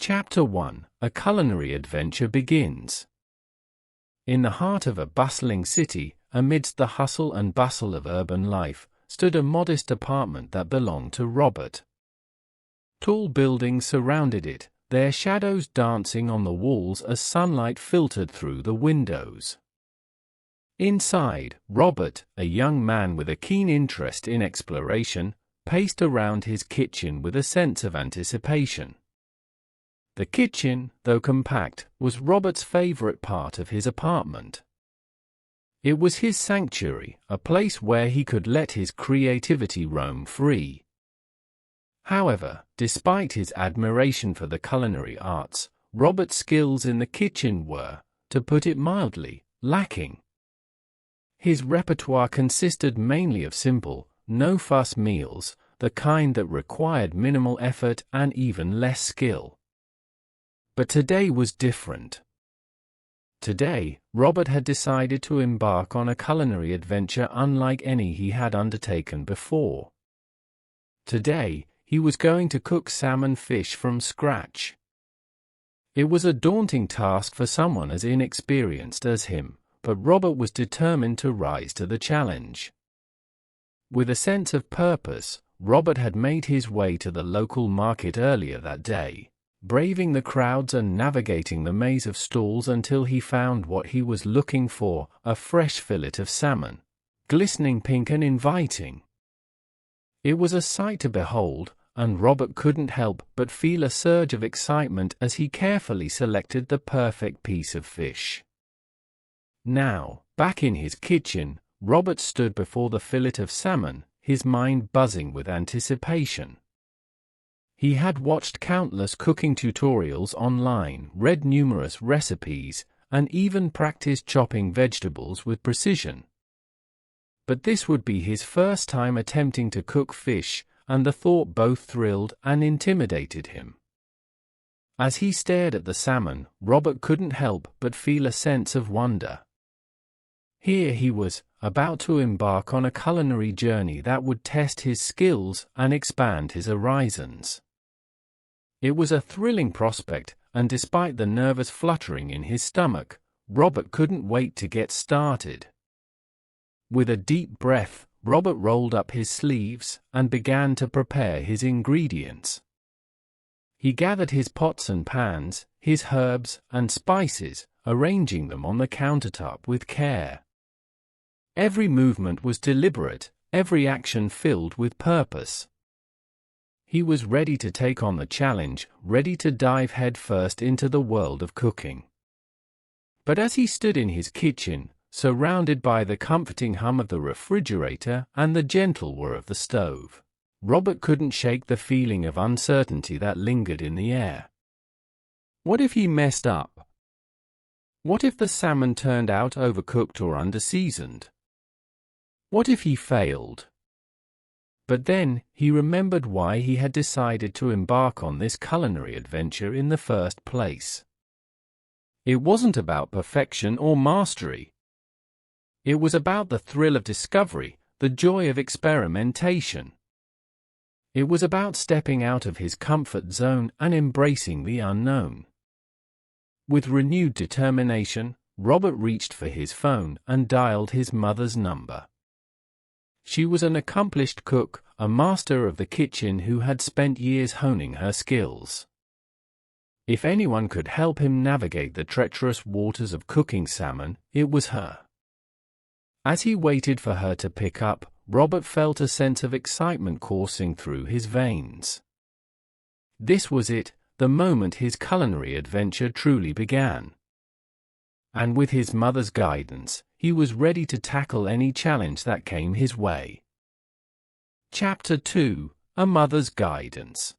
Chapter 1: A culinary adventure begins. In the heart of a bustling city, amidst the hustle and bustle of urban life, stood a modest apartment that belonged to Robert. Tall buildings surrounded it, their shadows dancing on the walls as sunlight filtered through the windows. Inside, Robert, a young man with a keen interest in exploration, paced around his kitchen with a sense of anticipation. The kitchen, though compact, was Robert's favorite part of his apartment. It was his sanctuary, a place where he could let his creativity roam free. However, despite his admiration for the culinary arts, Robert's skills in the kitchen were, to put it mildly, lacking. His repertoire consisted mainly of simple, no-fuss meals, the kind that required minimal effort and even less skill. But today was different. Today, Robert had decided to embark on a culinary adventure unlike any he had undertaken before. Today, he was going to cook salmon fish from scratch. It was a daunting task for someone as inexperienced as him, but Robert was determined to rise to the challenge. With a sense of purpose, Robert had made his way to the local market earlier that day, braving the crowds and navigating the maze of stalls until he found what he was looking for, a fresh fillet of salmon, glistening pink and inviting. It was a sight to behold, and Robert couldn't help but feel a surge of excitement as he carefully selected the perfect piece of fish. Now, back in his kitchen, Robert stood before the fillet of salmon, his mind buzzing with anticipation. He had watched countless cooking tutorials online, read numerous recipes, and even practiced chopping vegetables with precision. But this would be his first time attempting to cook fish, and the thought both thrilled and intimidated him. As he stared at the salmon, Robert couldn't help but feel a sense of wonder. Here he was, about to embark on a culinary journey that would test his skills and expand his horizons. It was a thrilling prospect, and despite the nervous fluttering in his stomach, Robert couldn't wait to get started. With a deep breath, Robert rolled up his sleeves and began to prepare his ingredients. He gathered his pots and pans, his herbs and spices, arranging them on the countertop with care. Every movement was deliberate, every action filled with purpose. He was ready to take on the challenge, ready to dive headfirst into the world of cooking. But as he stood in his kitchen, surrounded by the comforting hum of the refrigerator and the gentle whir of the stove, Robert couldn't shake the feeling of uncertainty that lingered in the air. What if he messed up? What if the salmon turned out overcooked or underseasoned? What if he failed? But then, he remembered why he had decided to embark on this culinary adventure in the first place. It wasn't about perfection or mastery. It was about the thrill of discovery, the joy of experimentation. It was about stepping out of his comfort zone and embracing the unknown. With renewed determination, Robert reached for his phone and dialed his mother's number. She was an accomplished cook, a master of the kitchen who had spent years honing her skills. If anyone could help him navigate the treacherous waters of cooking salmon, it was her. As he waited for her to pick up, Robert felt a sense of excitement coursing through his veins. This was it, the moment his culinary adventure truly began. And with his mother's guidance, he was ready to tackle any challenge that came his way. Chapter 2: A Mother's Guidance.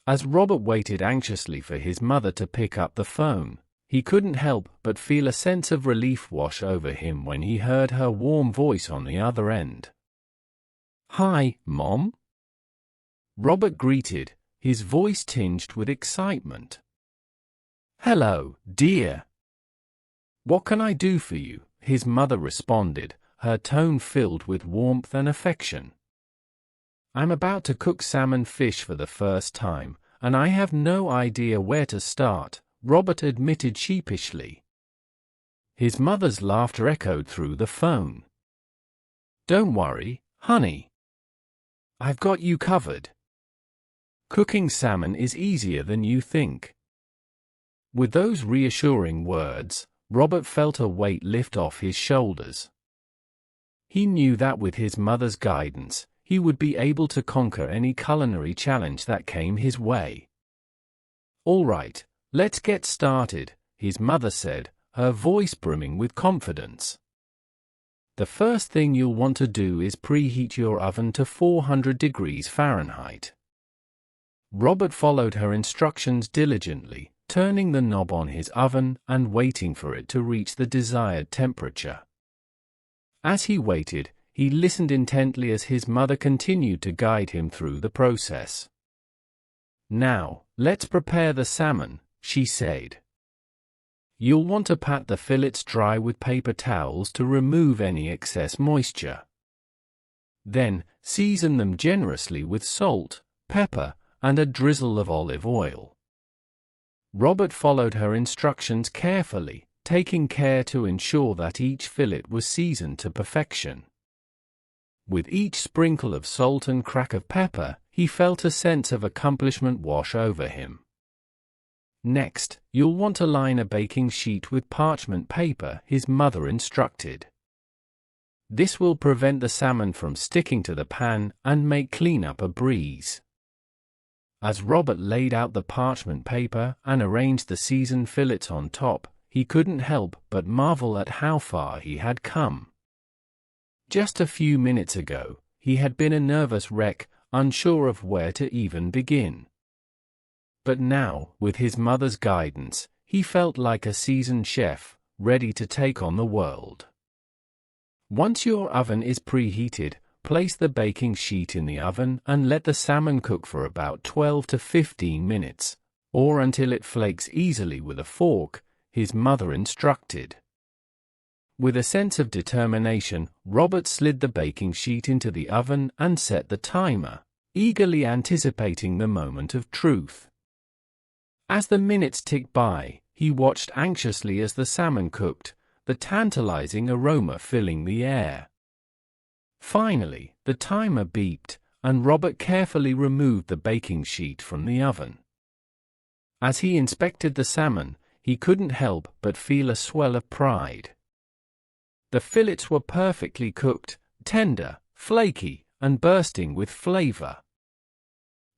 As Robert waited anxiously for his mother to pick up the phone, he couldn't help but feel a sense of relief wash over him when he heard her warm voice on the other end. "Hi, Mom?" Robert greeted, his voice tinged with excitement. "Hello, dear. What can I do for you?" his mother responded, her tone filled with warmth and affection. "I'm about to cook salmon fish for the first time, and I have no idea where to start," Robert admitted sheepishly. His mother's laughter echoed through the phone. "Don't worry, honey. I've got you covered. Cooking salmon is easier than you think." With those reassuring words, Robert felt a weight lift off his shoulders. He knew that with his mother's guidance, he would be able to conquer any culinary challenge that came his way. "All right, let's get started," his mother said, her voice brimming with confidence. "The first thing you'll want to do is preheat your oven to 400 degrees Fahrenheit. Robert followed her instructions diligently, turning the knob on his oven and waiting for it to reach the desired temperature. As he waited, he listened intently as his mother continued to guide him through the process. "Now, let's prepare the salmon," she said. "You'll want to pat the fillets dry with paper towels to remove any excess moisture. Then, season them generously with salt, pepper, and a drizzle of olive oil." Robert followed her instructions carefully, taking care to ensure that each fillet was seasoned to perfection. With each sprinkle of salt and crack of pepper, he felt a sense of accomplishment wash over him. "Next, you'll want to line a baking sheet with parchment paper," his mother instructed. "This will prevent the salmon from sticking to the pan and make cleanup a breeze." As Robert laid out the parchment paper and arranged the seasoned fillets on top, he couldn't help but marvel at how far he had come. Just a few minutes ago, he had been a nervous wreck, unsure of where to even begin. But now, with his mother's guidance, he felt like a seasoned chef, ready to take on the world. Once your oven is preheated, place the baking sheet in the oven and let the salmon cook for about 12 to 15 minutes, or until it flakes easily with a fork, his mother instructed. With a sense of determination, Robert slid the baking sheet into the oven and set the timer, eagerly anticipating the moment of truth. As the minutes ticked by, he watched anxiously as the salmon cooked, the tantalizing aroma filling the air. Finally, the timer beeped, and Robert carefully removed the baking sheet from the oven. As he inspected the salmon, he couldn't help but feel a swell of pride. The fillets were perfectly cooked, tender, flaky, and bursting with flavor.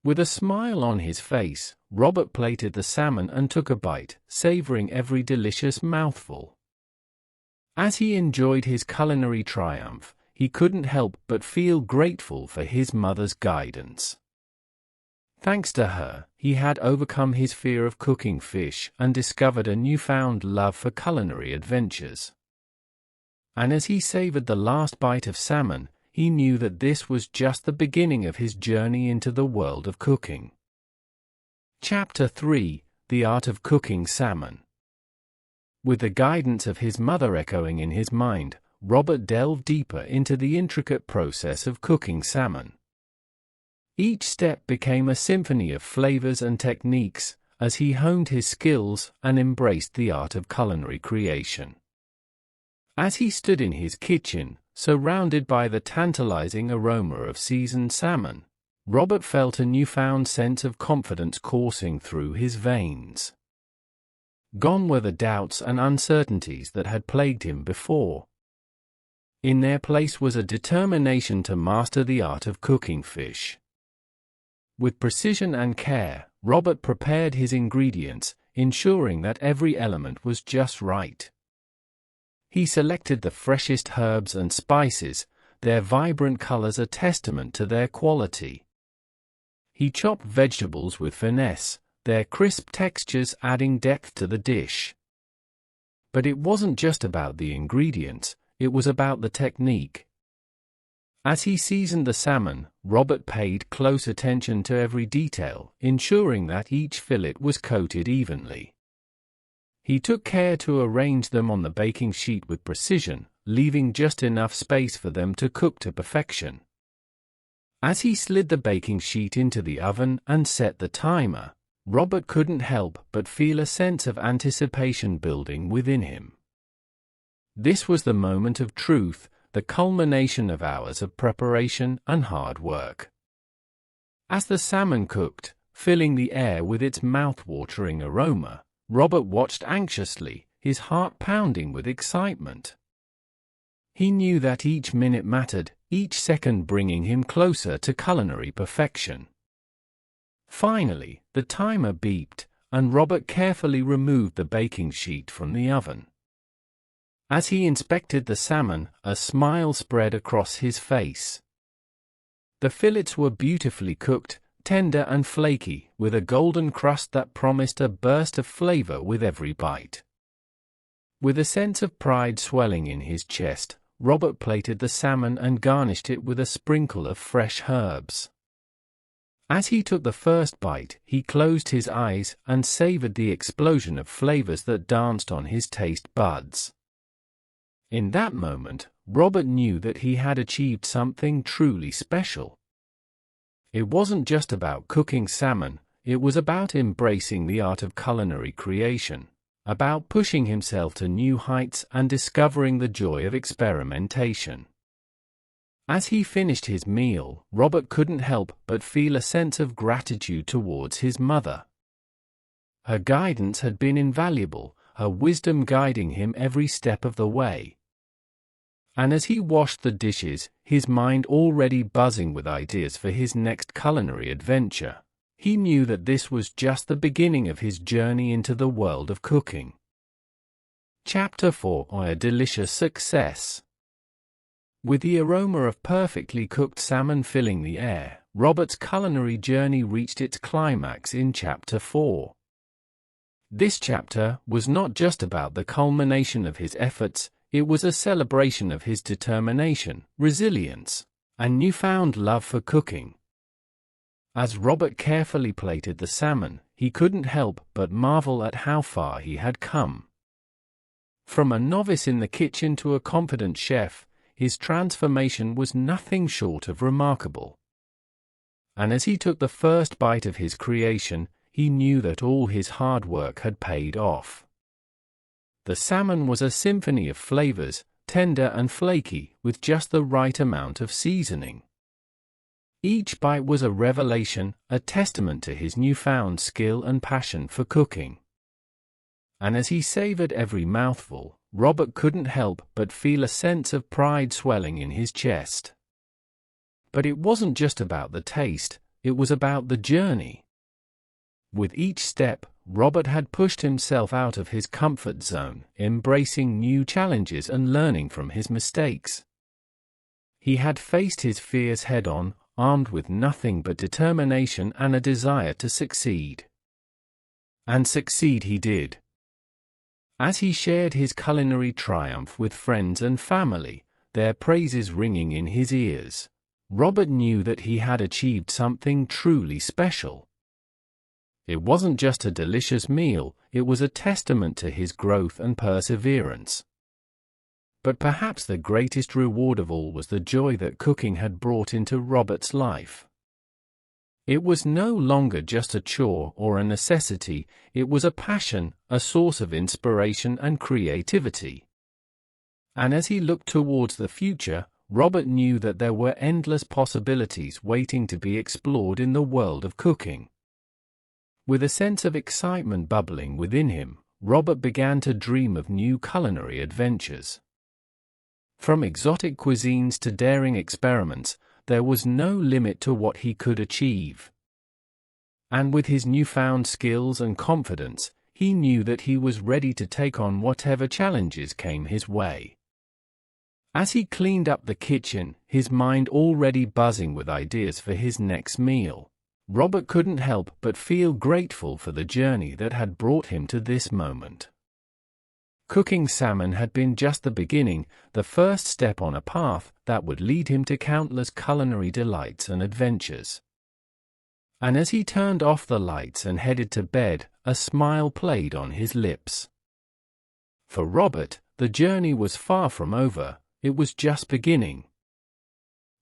With a smile on his face, Robert plated the salmon and took a bite, savoring every delicious mouthful. As he enjoyed his culinary triumph, he couldn't help but feel grateful for his mother's guidance. Thanks to her, he had overcome his fear of cooking fish and discovered a newfound love for culinary adventures. And as he savored the last bite of salmon, he knew that this was just the beginning of his journey into the world of cooking. Chapter 3: The Art of Cooking Salmon. With the guidance of his mother echoing in his mind, Robert delved deeper into the intricate process of cooking salmon. Each step became a symphony of flavors and techniques, as he honed his skills and embraced the art of culinary creation. As he stood in his kitchen, surrounded by the tantalizing aroma of seasoned salmon, Robert felt a newfound sense of confidence coursing through his veins. Gone were the doubts and uncertainties that had plagued him before. In their place was a determination to master the art of cooking fish. With precision and care, Robert prepared his ingredients, ensuring that every element was just right. He selected the freshest herbs and spices, their vibrant colors a testament to their quality. He chopped vegetables with finesse, their crisp textures adding depth to the dish. But it wasn't just about the ingredients, it was about the technique. As he seasoned the salmon, Robert paid close attention to every detail, ensuring that each fillet was coated evenly. He took care to arrange them on the baking sheet with precision, leaving just enough space for them to cook to perfection. As he slid the baking sheet into the oven and set the timer, Robert couldn't help but feel a sense of anticipation building within him. This was the moment of truth, the culmination of hours of preparation and hard work. As the salmon cooked, filling the air with its mouth-watering aroma, Robert watched anxiously, his heart pounding with excitement. He knew that each minute mattered, each second bringing him closer to culinary perfection. Finally, the timer beeped, and Robert carefully removed the baking sheet from the oven. As he inspected the salmon, a smile spread across his face. The fillets were beautifully cooked, tender and flaky, with a golden crust that promised a burst of flavor with every bite. With a sense of pride swelling in his chest, Robert plated the salmon and garnished it with a sprinkle of fresh herbs. As he took the first bite, he closed his eyes and savored the explosion of flavors that danced on his taste buds. In that moment, Robert knew that he had achieved something truly special. It wasn't just about cooking salmon, it was about embracing the art of culinary creation, about pushing himself to new heights and discovering the joy of experimentation. As he finished his meal, Robert couldn't help but feel a sense of gratitude towards his mother. Her guidance had been invaluable, her wisdom guiding him every step of the way. And as he washed the dishes, his mind already buzzing with ideas for his next culinary adventure, he knew that this was just the beginning of his journey into the world of cooking. Chapter 4: A Delicious Success. With the aroma of perfectly cooked salmon filling the air, Robert's culinary journey reached its climax in Chapter 4. This chapter was not just about the culmination of his efforts, it was a celebration of his determination, resilience, and newfound love for cooking. As Robert carefully plated the salmon, he couldn't help but marvel at how far he had come. From a novice in the kitchen to a confident chef, his transformation was nothing short of remarkable. And as he took the first bite of his creation, he knew that all his hard work had paid off. The salmon was a symphony of flavors, tender and flaky, with just the right amount of seasoning. Each bite was a revelation, a testament to his newfound skill and passion for cooking. And as he savored every mouthful, Robert couldn't help but feel a sense of pride swelling in his chest. But it wasn't just about the taste, it was about the journey. With each step, Robert had pushed himself out of his comfort zone, embracing new challenges and learning from his mistakes. He had faced his fears head-on, armed with nothing but determination and a desire to succeed. And succeed he did. As he shared his culinary triumph with friends and family, their praises ringing in his ears, Robert knew that he had achieved something truly special. It wasn't just a delicious meal, it was a testament to his growth and perseverance. But perhaps the greatest reward of all was the joy that cooking had brought into Robert's life. It was no longer just a chore or a necessity, it was a passion, a source of inspiration and creativity. And as he looked towards the future, Robert knew that there were endless possibilities waiting to be explored in the world of cooking. With a sense of excitement bubbling within him, Robert began to dream of new culinary adventures. From exotic cuisines to daring experiments, there was no limit to what he could achieve. And with his newfound skills and confidence, he knew that he was ready to take on whatever challenges came his way. As he cleaned up the kitchen, his mind already buzzing with ideas for his next meal, Robert couldn't help but feel grateful for the journey that had brought him to this moment. Cooking salmon had been just the beginning, the first step on a path that would lead him to countless culinary delights and adventures. And as he turned off the lights and headed to bed, a smile played on his lips. For Robert, the journey was far from over, it was just beginning.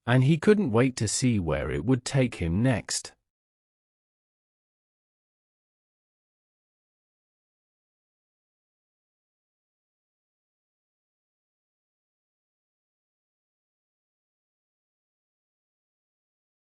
and he couldn't wait to see where it would take him next.